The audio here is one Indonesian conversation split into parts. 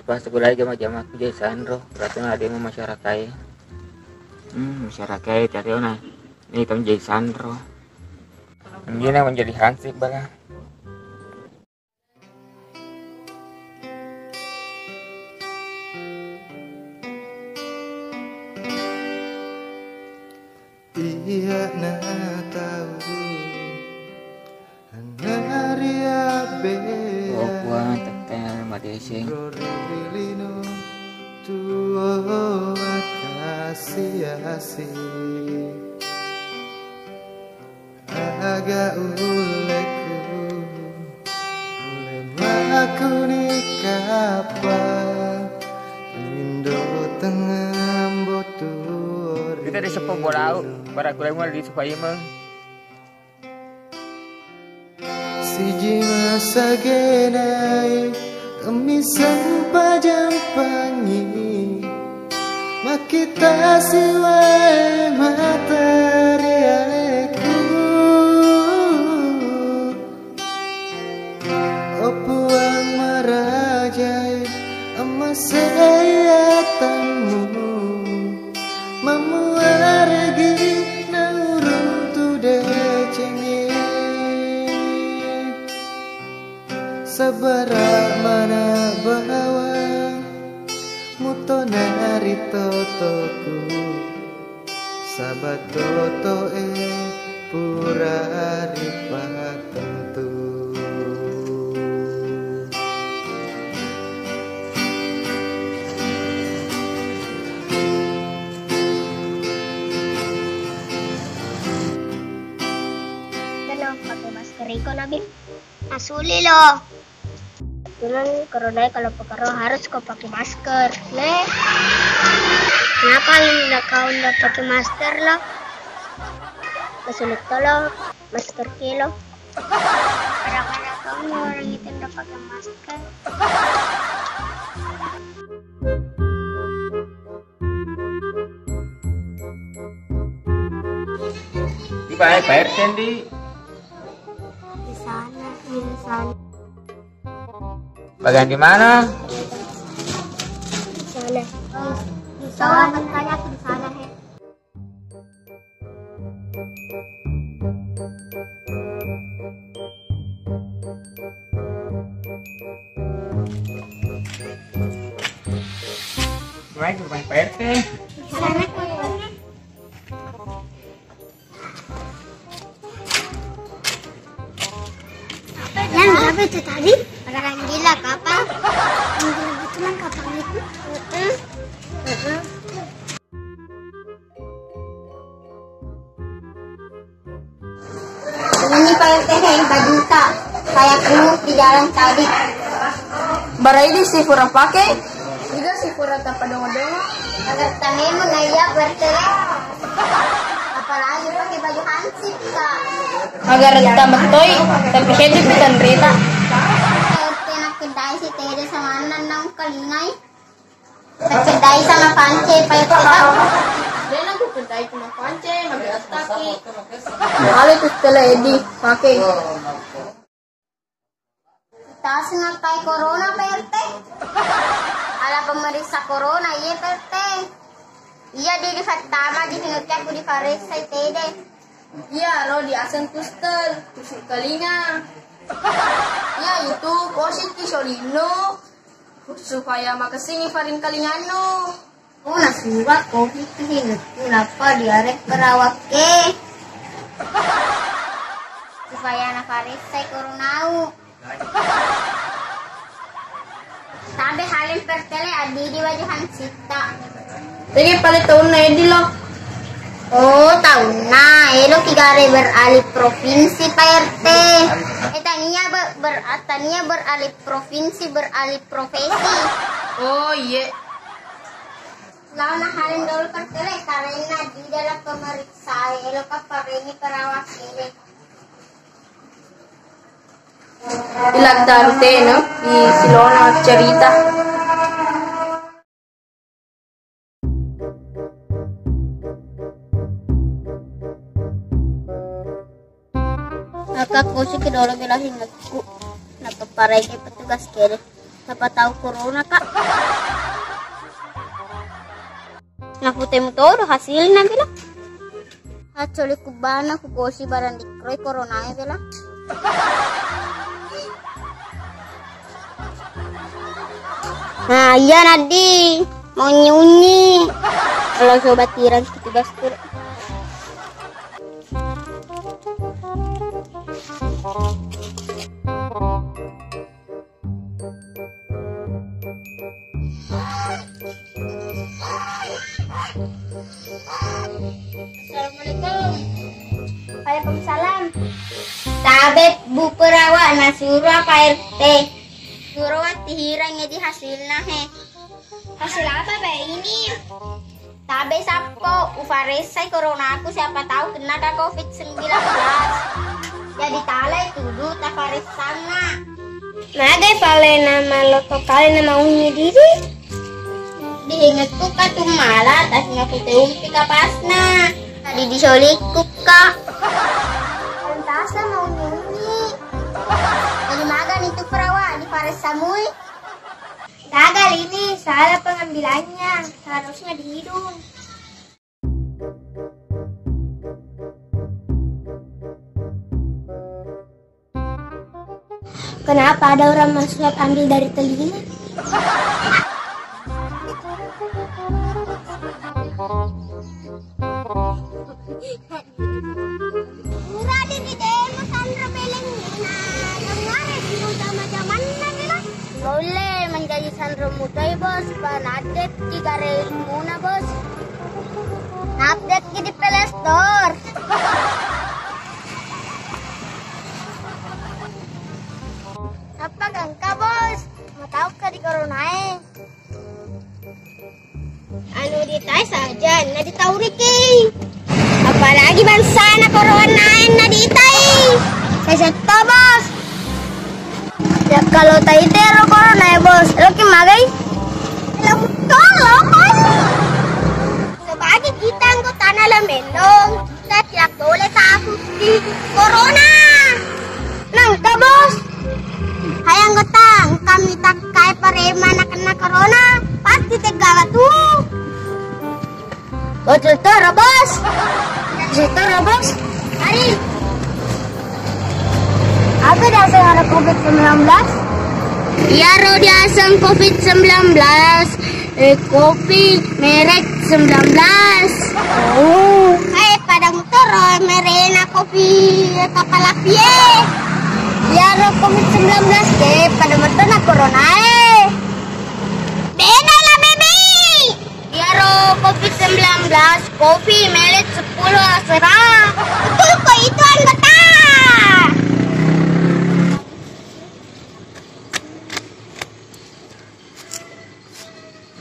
pas sebelah jama-jama ku jadi sandro berarti ada yang masyarakat masyarakat cari ona ini kamu jadi sandro ini menjadi hansip bala iya na tahu anaria be kuat tetel madesing tuo makasih aga uleku aku nikapa indo tengah botur kita di sepung bolau para kulai di supaya mah siji masa genai kemisan pajang pangi makita siwai materi aleku opuang marajai amasayatanmu mamuaregi naurung tude cengi sabara mana bawa mutonari totoku sabat toto purari patentu pakai masker iko nabi asuli loh betulan corona kalau pekerja harus kau pakai masker le kenapa kau nggak pakai masker loh kesulit lo masker kilo kadang-kadang kamu orang itu nggak pakai masker di baik bayar Sandy di sana bagian di mana di sana makanya aku di sana he baik rumah PRT di sana yang berapa itu tadi? Orang gila kapal. Yang gila betulan kapal itu. Ini Pak RT bajuta kayak kumut di jalan tadi. Bara ini si Pura pakai, juga si Pura tak dongo-dongo. Agar tahe mengaya RT. Apalagi pakai baju hansip kak. Agar tambah toy, tapi saya di pisan berita. RT nak kedai si Tede sama Anan nang kalingai. Nak kedai sama Pance Pak RT. Dia nak kedai cuma pance, magi ataki. Kali tu setelah Edi pakai. Tas ngapai corona Pak RT. Ala pemeriksa corona iya Pak RT. Iya di Fatama di sinutnya aku di Paris saya Tede. Iya, lo di asen tustel, tusuk telinga. Ya itu kosit kisolino supaya makasini farin kalingano. Oh nasurat kopi kehinut kenapa diarek perawak ke? Supaya anak Paris saya kurunau. Sabi halin pertele adi di wajuhan sita. Jadi paling tahun na Edi lo. Oh tahun na, elo kigare beralih provinsi Pak RT. Tania beralih provinsi beralih profesi. Oh iya. Lawan na halin dulu pertele karena di dalam pemeriksaan elo kaparini perawak ini. Ilang tarte no di Silona cerita. Kakak ko si kedolo bilahin aku napaparay kay petugas kere. Siapa tahu corona, Kak. Nah, putemu todo hasilnya bilang. Hacoli kubana kukosi barang dikroi corona ya bilang. Nah, iya Nadi. Mau nyunyi. Kalau sobat tiran gitu bastur. Assalamualaikum. Waalaikumsalam. Tabet Bu Perawa nasura Pak RT. Surawat dihirangnya di hasilnya he. Hasil apa be ini? Tabe sapko ufaresai corona aku siapa tahu kena ada COVID-19. Jadi talai tuduh tafares sana. Nagai pale nama loto kali nama unyi diri. Diingetku ka tumala tas ngapute umpi kapasna. Tadi disolikku ka. Entasa mau unyi. Jadi magan itu perawa di Fares Samui. Gagal ini, salah pengambilannya. Seharusnya di hidung. Kenapa ada orang masuk ambil dari telinga? Raden di demo Sandra Belengina. Dengar itu zaman-zaman nila. Boleh menjadi Sandra muda ya bos. Panadek jika ilmu na bos. Update di Play Store. Apa gangka bos? Mau tahu ke di coronae? Anu ditai saja, na ditahu Riki. Apalagi bangsa na coronae na ditai. Saya seto bos. Ya kalau tai tero coronae bos, lo kimagai? Lo tolong bos. Sebagai kita anggota Lamendong, kita tidak boleh takut di corona. Nangka bos. Hai anggota, kami tak kaya parema na kena corona, pasti tegawa tuh. Betul bos. Betul bos. Hari. Apa dasar ada COVID-19? Ya, rodiasan COVID-19. Kopi merek 19. Oh. Hai padang toro merena kopi kapal pie. Ya COVID-19 ke pada matana corona beda lah baby. Ya COVID-19 kopi merek 10 serah. Betul kok itu anggota.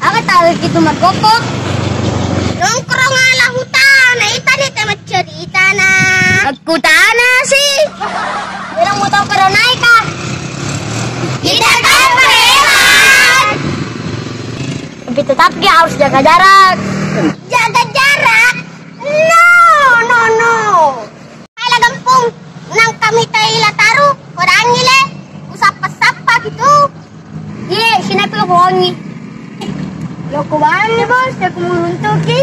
Aku tahu itu mergokok. Nongkrong ala hutan, itali temat cerita na. Aku tanah sih. Bilang mau tahu corona kah? Tidak tahu perewan. Tapi tetap dia harus jaga jarak. Jaga jarak? No. Kaya gampung, nang kami tayo taruh, kurang nila. Usap-sapa gitu. Iya, sinabi ko hongi. Loko ba ni bos? Aku muluntok eh.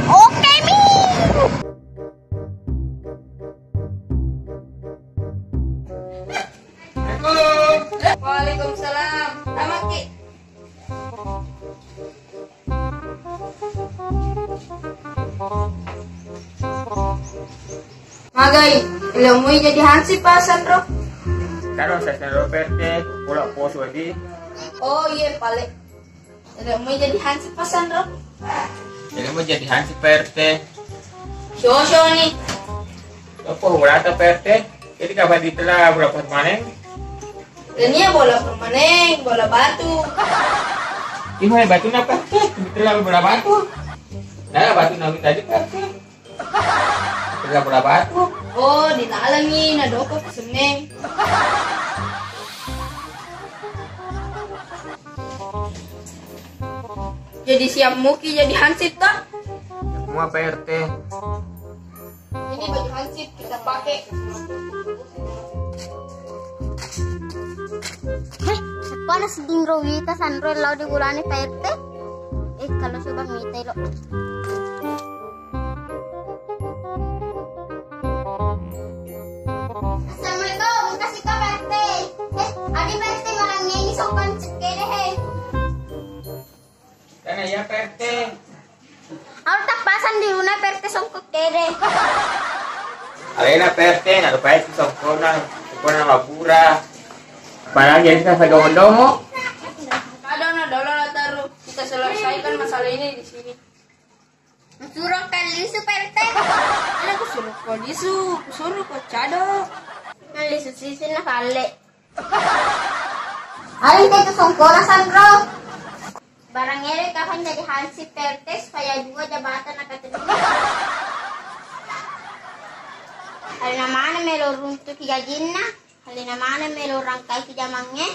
Oke mi. Waalaikumsalam. Ramaki. Magai, ilmu jadi hansip pa Sandro. Karo sa Sandro Perte, pula poso di. Oh iya pale. Ilmu jadi hansip pa Sandro. Jadi mo jadi hansi Perte. Shosho nih. Apa urata Perte? Jadi kapan ditela berapa maneng? Ini bola permanen, bola batu. Gimana batu na Perte? Ditela berapa batu? Nah, batu na tadi Perte. Ditela berapa batu? Oh, dinalangin, nadoko keseneng. Jadi siap muki jadi hansip tak? Semua Perte. Ini baju hansip kita pakai. Hei, Panas din Rowita Sandro law di bulan ni PRT. Kalau coba mitay lo. Assalamualaikum, kasih ka PRT. Adi PRT malang nyanyi sopan cekere he. Kana ya PRT. Aku tak pasan di una PRT songkok kere. Alena PRT na lupa itu sokona mapura. Apalagi kita sa domo. Ada na dolo na taruh. Kita selesaikan masalah ini di sini. Suruh kalisu PRT. Ano ko suruh ko disu, suruh ko chado. Kalisu sisi na kali. Alin kayo songkora Sandro. Barang ere kapan jadi hansip PRT supaya juga jabatan akademis. Halina mana melo runtuh gajinna, halina mana melo rangkai kijamangnya.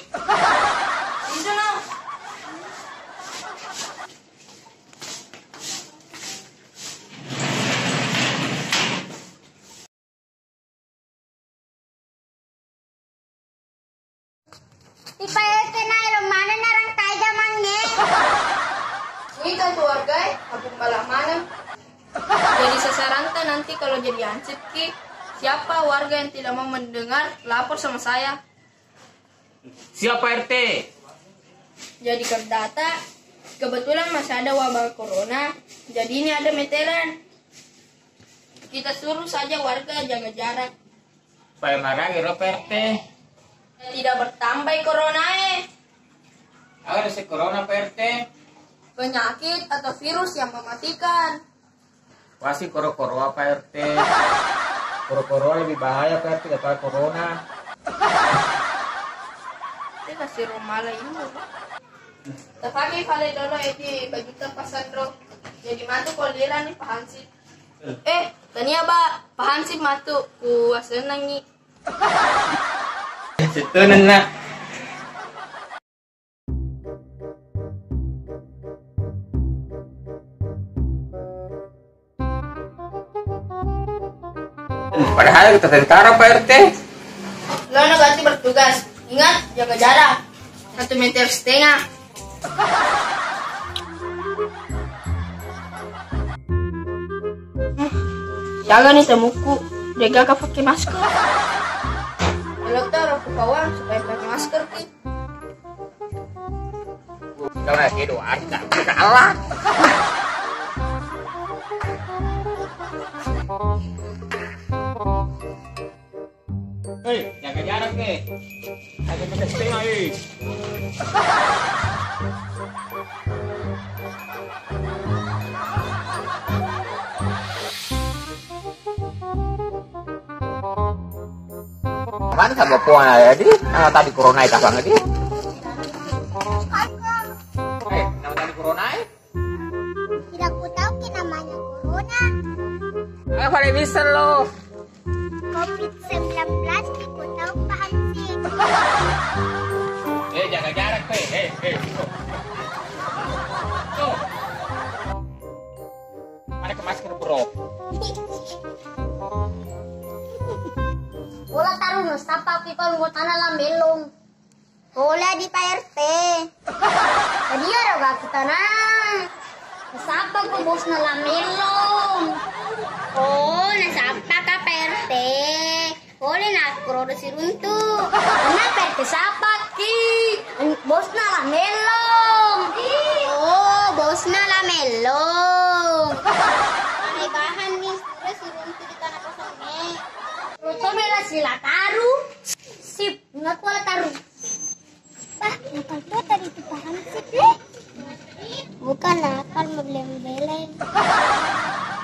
Itu na. Di PRT na ilong mana na rangkai jamangnya. Itu keluarga, aku balak mana. Jadi sasaran nanti kalau jadi hansip ki, siapa warga yang tidak mau mendengar lapor sama saya. Siapa RT? Jadi data, kebetulan masih ada wabah corona, jadi ini ada meteran. Kita suruh saja warga jaga jarak. Supaya marah kira PRT. Tidak bertambah corona Ada si corona PRT. penyakit atau virus yang mematikan. Pasti koro-koro apa RT? Koro-koro lebih bahaya PRT daripada corona. Kita kasih romala ini. Tapi kali dulu ini bagi tempat Sandro. Jadi matu kolera nih Pak Hansip. Tania ba Pak Hansip matu ku senang nih. Situ nena. Padahal kita tentara Pak RT. Lono ganti bertugas. Ingat jaga jarak 1,5 meter. Jaga nih temuku. Jaga kau pakai masker. Dokter aku kawan supaya pakai masker ki. Kau lagi doa kita kalah. Hei, jaga jarak ke. Ada meter setengah ini. Mana sama puan ada di? Nama tadi corona itu apa nggak di? Nama tadi corona? Tidak ku tahu ki namanya corona. Apa yang bisa lo? COVID-19 di ku tahu Pak Hansip. Jaga jarak ke. Tuh. Mana ke masker bro? Bola taruh no sapa ki kalau mau tanah lamelong. Bola di PRT. Tadi ada kita na. Sapa ko bos na lamelong. Oh, nasapa ka PRT. Boleh nak produksi runtuh. Nah, PRT sapa ki? Bos na lamelong. Oh, bos na lamelong. May bahan nih, terus si runtuh di tanah kosongnya. Ruto mela sila taruh. Sip, nggak kuala taruh. Pak, nakal to tadi itu Pak Hansip eh. Bukan nakal, membeleng-beleng.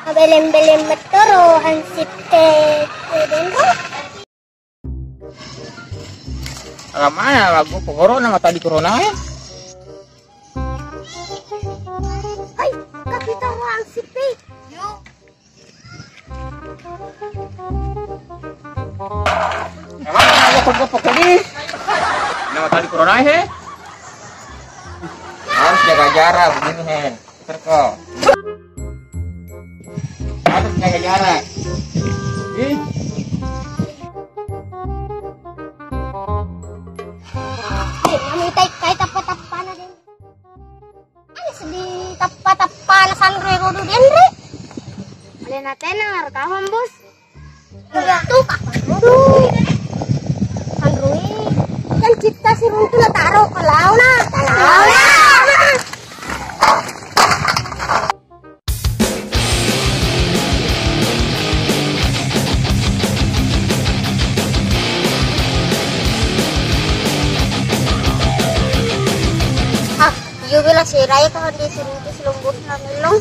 Membeleng-beleng betoro Hansip teh. Dengo. Mana lagu corona mata di corona ya? Hai, kapitang Hansip eh. Yuk. Mana lagu pokok ini? Nama tadi corona ya? Harus jaga jarak begini Hen. Terko. Harus jaga jarak. Ih. Kami tay tenar kawan bos. Ya tuh kapan tuh? Androi kan cipta si runtuh lah taruh ke launa. Yo bilang si Raya kalau di seruntuh selungguh ngelong.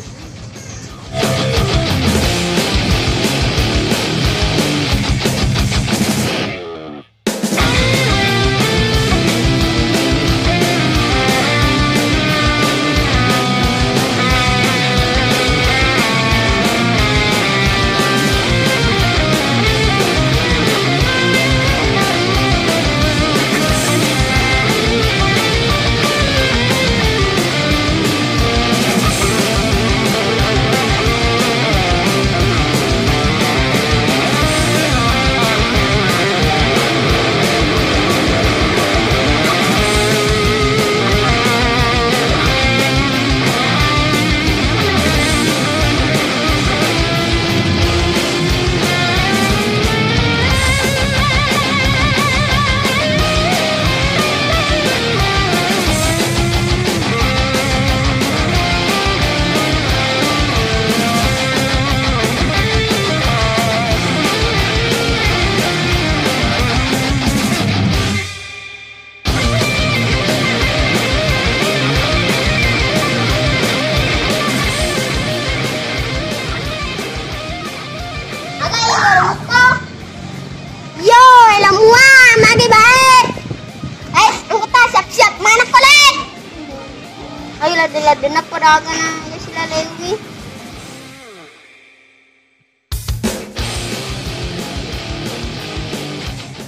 Laden na paraga na sila Lewi.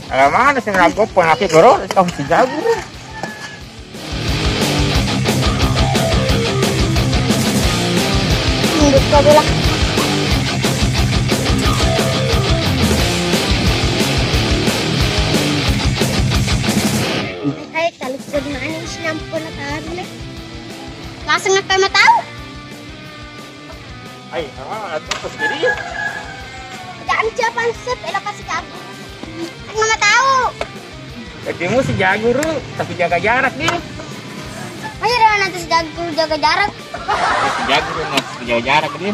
Alam mana sing rago pon aki goro, kau si jago. Mundur ka bila. Ay, talit sa dimana sinampo na tayo. Langsung nggak kayak tahu? Ay, itu sendiri ya. Jangan siapa set, elah kasih jago. Kan nggak tahu. Jadimu si jago ru, tapi jaga jarak nih. Ayo dong nanti si jago jaga jarak. Si jago ru nanti jaga jarak nih.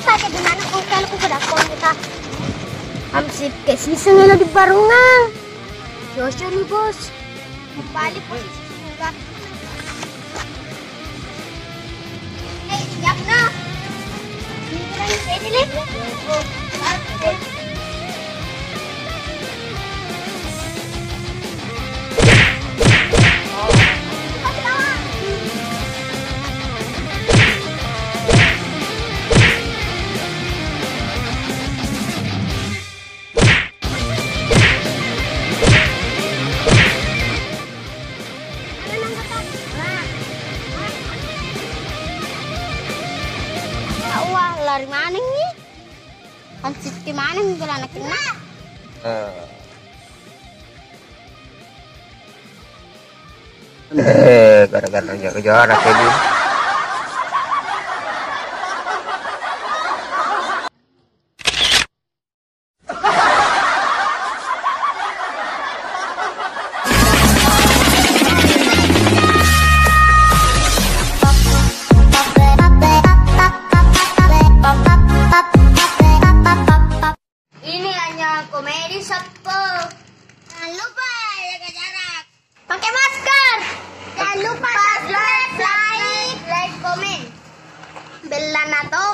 Pakai di mana kau kalau aku kedakon kita? Amsip guys, bisa ngelo di barungan. Joshua nih bos. Balik posisi enggak. Siap na. Ini nih. Wah, lari mana nih? Hansip ke mana nih kalau anak kena? Gara-gara jaga jarak tadi. Ini hanya komedi Sabtu. Jangan lupa jaga jarak. Pakai masker. Jangan lupa subscribe, like, komen. Belan nato.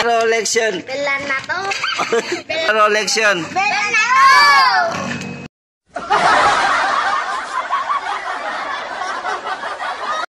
Rolection. Belan nato. Rolection. Belan nato.